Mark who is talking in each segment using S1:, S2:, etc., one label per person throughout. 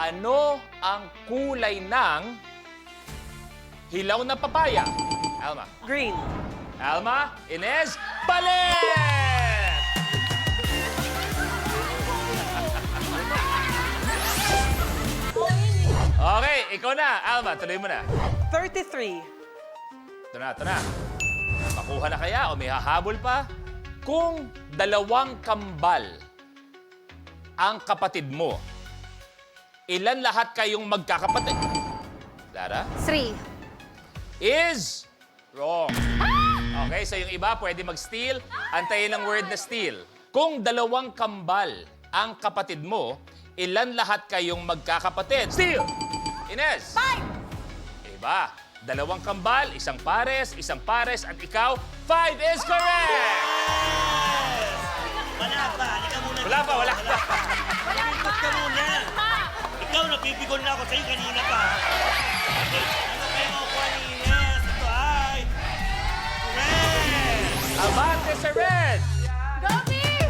S1: Ano ang kulay ng hilaw na papaya? Alma.
S2: Green.
S1: Alma, Inez, palit! Okay, ikaw na. Alma, tuloy mo na.
S2: 33.
S1: Ito na, ito na. Makuha na kaya o may hahabol pa? Kung dalawang kambal ang kapatid mo, ilan lahat kayong magkakapatid? Lara?
S3: 3.
S1: Is wrong. Okay, so yung iba pwede mag-steal. Antayin ang word na steal. Kung dalawang kambal ang kapatid mo, ilan lahat kayong magkakapatid? Steal! Inez?
S3: 5.
S1: Iba. Dalawang kambal, isang pares, at ikaw, 5 is correct!
S4: Wala pa. Halika muna.
S1: Wala pa, wala pa.
S4: Ikot ka muna. Ikaw, napipigon na ako sa'yo kanina pa. Ano kayo makukuha ni Ines? Ito ay... Red!
S1: Abante sa red!
S3: Go, team!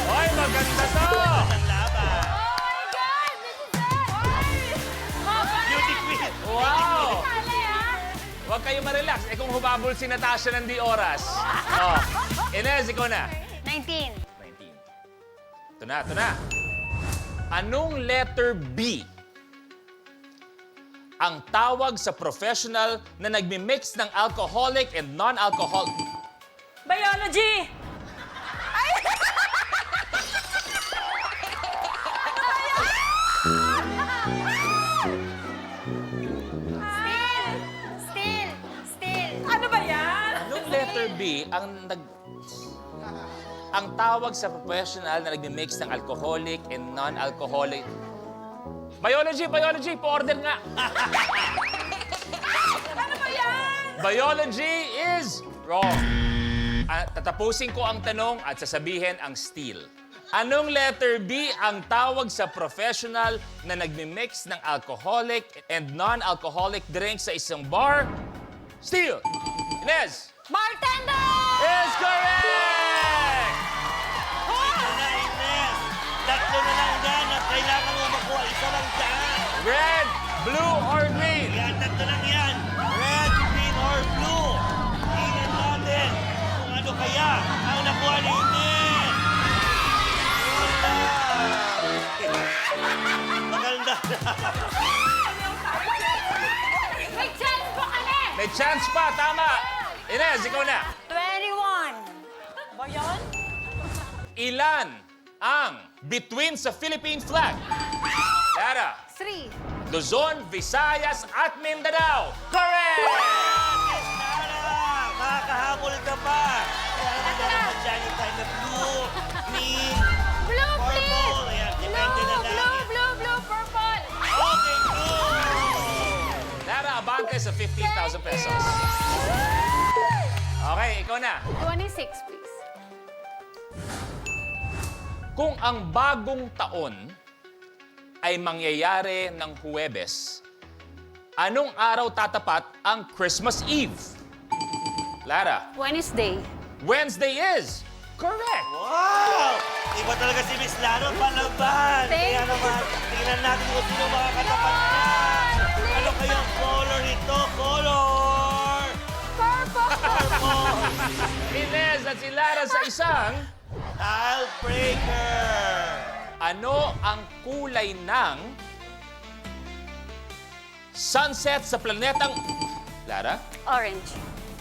S1: Hoy, maganda to!
S4: Ang laban.
S3: Oh my God! This is it!
S4: Beauty queen.
S1: Wow!
S3: Sali, ha?
S1: Huwag kayo ma-relax. Eh kung humabol si Natasha ng di oras. Oh. Inez, ikaw na.
S3: 19.
S1: 19. Ito na, ito na. Anong letter B ang tawag sa professional na nagmi-mix ng alcoholic and non-alcoholic?
S2: Biology.
S3: Still.
S2: Ano ba yan?
S1: Anong letter B ang tawag sa professional na nagmi-mix ng alcoholic and non-alcoholic? Biology! Pa-order nga!
S2: Ano ba yan?
S1: Biology is wrong. Tatapusin ko ang tanong at sasabihin ang steal. Anong letter B ang tawag sa professional na nagmi-mix ng alcoholic and non-alcoholic drinks sa isang bar? Steal! Inez!
S3: Bartender!
S1: Is correct!
S4: Ito na, Ines. Tatlo na lang dyan at kailangan mo makuha. Isa lang dyan.
S1: Red, blue, or green?
S4: Yan, tatlo lang yan. Red, green, or blue. Tingnan natin kung ano kaya ang nakuha ni Ines. Wala. Maganda na.
S3: May chance pa kami!
S1: May chance pa, tama! Inez, ikaw na.
S3: 21.
S2: Ba yan?
S1: Ilan ang between sa Philippine flag? Lara,
S3: 3.
S1: Luzon, Visayas, at Mindanao. Correct!
S4: Yes, Nara! Makakahabol ka pa. Kaya naman meron pa dyan yung tayo na blue, green,
S3: Blue, please!
S4: purple. Ayan, depende na lang.
S3: Blue, purple!
S4: Okay, blue!
S1: Lara, abante sa 15,000 pesos. Okay, ikaw na.
S3: 26, please.
S1: Kung ang bagong taon ay mangyayari ng Huwebes, anong araw tatapat ang Christmas Eve? Lara,
S3: Wednesday.
S1: Wednesday is correct.
S4: Wow! Iba talaga si Miss Laro palaban.
S3: Thank
S4: Kaya naman, tingnan natin kung sino makakatapat niya. Ano kayang color ito? Color!
S3: Purple!
S4: Purple!
S1: Inez at si Lara sa isang,
S4: Tiebreaker!
S1: ano ang kulay ng sunset sa planetang... Lara?
S3: Orange.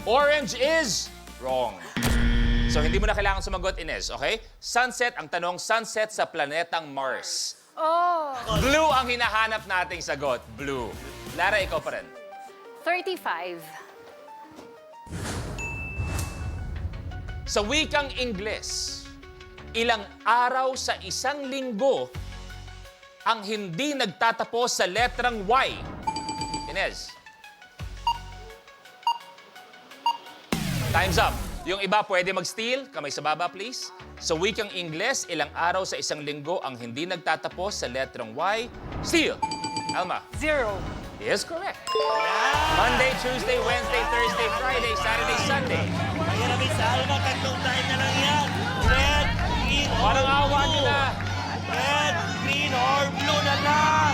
S1: Orange is wrong. So, hindi mo na kailangan sumagot, Inez, okay? Sunset, ang tanong, sunset sa planetang Mars.
S3: Oh.
S1: Blue ang hinahanap nating sagot. Blue. Lara, ikaw pa rin.
S3: 35.
S1: Sa wikang Ingles, ilang araw sa isang linggo ang hindi nagtatapos sa letrang Y? Inez. Time's up. Yung iba pwede mag-steal. Kamay sa baba, please. Sa wikang Ingles, ilang araw sa isang linggo ang hindi nagtatapos sa letrang Y? Steal. Alma.
S2: 0.
S1: Is correct.
S4: Yan!
S1: Monday, Tuesday, Wednesday, Thursday, Friday, Saturday, Sunday.
S4: Kaya na Miss Alma, tatlong time na lang yan. Red, green, or
S1: Parang awa
S4: blue.
S1: nila.
S4: Red, green, or blue na lang.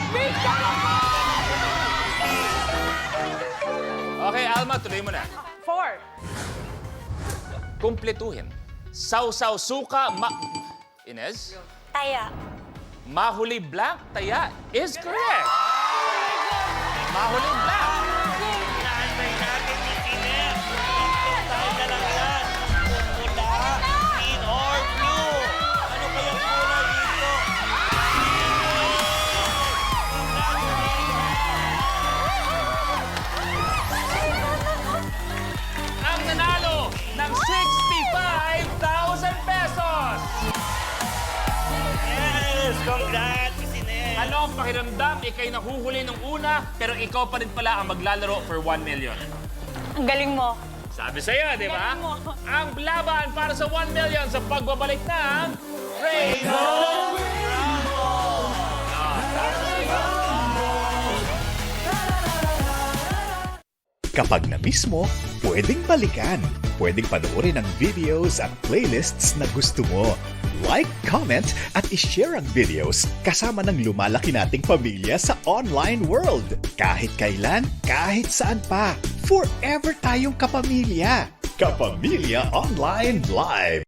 S1: Okay, Alma, tuloy mo na.
S2: 4.
S1: Kumpletuhin. Sausaw suka, Inez?
S2: Taya.
S1: Mahuli blank, taya is correct. Mahuli blank.
S4: Inaantay natin ni Ines. Tayo na lang yan. Kung pula, green or blue. Ano kayang kulay dito?
S1: Ang nanalo ng 65,000 pesos.
S4: Yes! Congrats, Ines.
S1: Ano ang pakiramdam? Ika'y nahuhuli nung una, pero ikaw pa rin pala ang maglalaro for 1 million.
S2: Ang galing mo.
S1: Sabi sa'yo, di ba?
S2: Galing mo.
S1: Ang laban para sa 1 million sa pagbabalik ng Rainbow
S5: Kapag na-miss mo, pwedeng balikan. Pwedeng panoorin ang videos at playlists na gusto mo. Like, comment, at ishare ang videos kasama ng lumalaki nating pamilya sa online world. Kahit kailan, kahit saan pa. Forever tayong kapamilya. Kapamilya Online Live.